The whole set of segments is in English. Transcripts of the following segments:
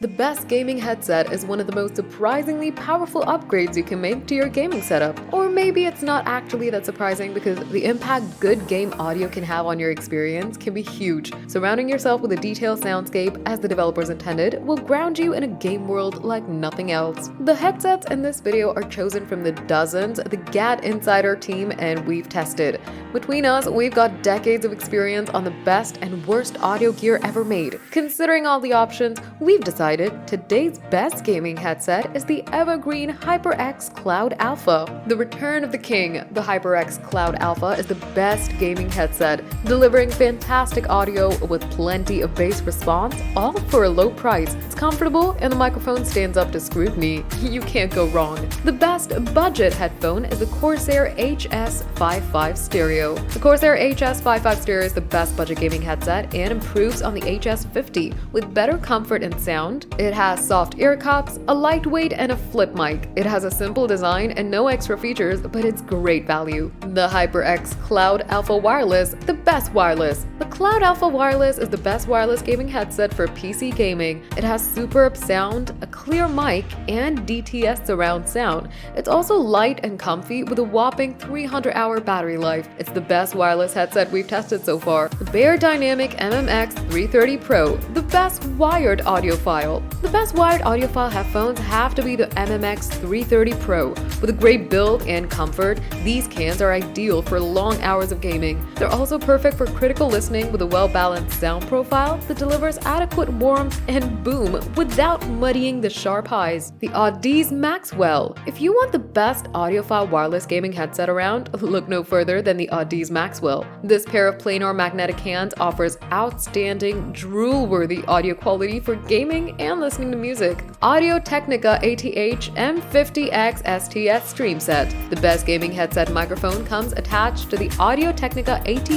The best gaming headset is one of the most surprisingly powerful upgrades you can make to your gaming setup. Or maybe it's not actually that surprising because the impact good game audio can have on your experience can be huge. Surrounding yourself with a detailed soundscape, as the developers intended, will ground you in a game world like nothing else. The headsets in this video are chosen from the dozens the GadInsider team and we've tested. Between us, we've got decades of experience on the best and worst audio gear ever made. Considering all the options, we've decided today's best gaming headset is the evergreen HyperX Cloud Alpha. The return of the king, the HyperX Cloud Alpha is the best gaming headset, delivering fantastic audio with plenty of bass response, all for a low price. It's comfortable and the microphone stands up to scrutiny. You can't go wrong. The best budget headphone is the Corsair HS55 Stereo. The Corsair HS55 Stereo is the best budget gaming headset and improves on the HS50 with better comfort and sound. It has soft ear cups, a lightweight and a flip mic. It has a simple design and no extra features, but it's great value. The HyperX Cloud Alpha Wireless, the best wireless. The Cloud Alpha Wireless is the best wireless gaming headset for PC gaming. It has superb sound, a clear mic, and DTS surround sound. It's also light and comfy with a whopping 300-hour battery life. It's the best wireless headset we've tested so far. The Beyerdynamic MMX330 Pro, the best wired audiophile. The best wired audiophile headphones have to be the MMX330 Pro. With a great build and comfort, these cans are ideal for long hours of gaming. They're also perfect for critical listening with a well-balanced sound profile that delivers adequate warmth and boom without muddying the sharp highs. The Audeze Maxwell. If you want the best audiophile wireless gaming headset around, look no further than the Audeze Maxwell. This pair of planar magnetic cans offers outstanding, drool-worthy audio quality for gaming and listening to music. Audio-Technica ATH M50X STS Stream Set. The best gaming headset microphone comes attached to the Audio-Technica ATH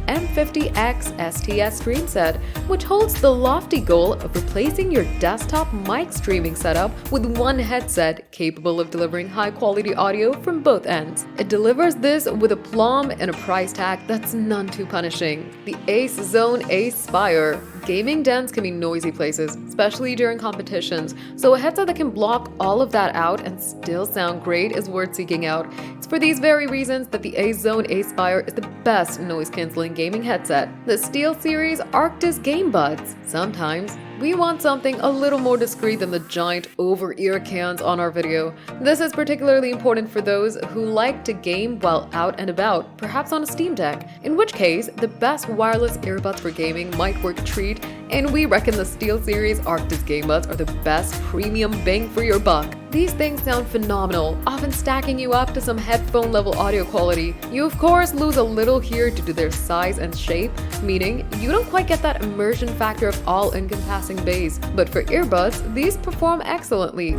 M50X STS Stream Set, which holds the lofty goal of replacing your desktop mic streaming setup with one headset capable of delivering high-quality audio from both ends. It delivers this with aplomb and a price tag that's none too punishing. The Ace Zone Ace Spire. Gaming dens can be noisy places, especially during competitions, so a headset that can block all of that out and still sound great is worth seeking out. It's for these very reasons that the Ace Zone Ace Spire is the best noise-canceling gaming headset. The SteelSeries Arctis Game Buds. Sometimes we want something a little more discreet than the giant over-ear cans on our video. This is particularly important for those who like to game while out and about, perhaps on a Steam Deck, in which case the best wireless earbuds for gaming might work a treat, and we reckon the SteelSeries Arctis Game Buds are the best premium bang for your buck. These things sound phenomenal, often stacking you up to some headphone-level audio quality. You of course lose a little here due to their size and shape, meaning you don't quite get that immersion factor of all-encompassing bass. But for earbuds, these perform excellently.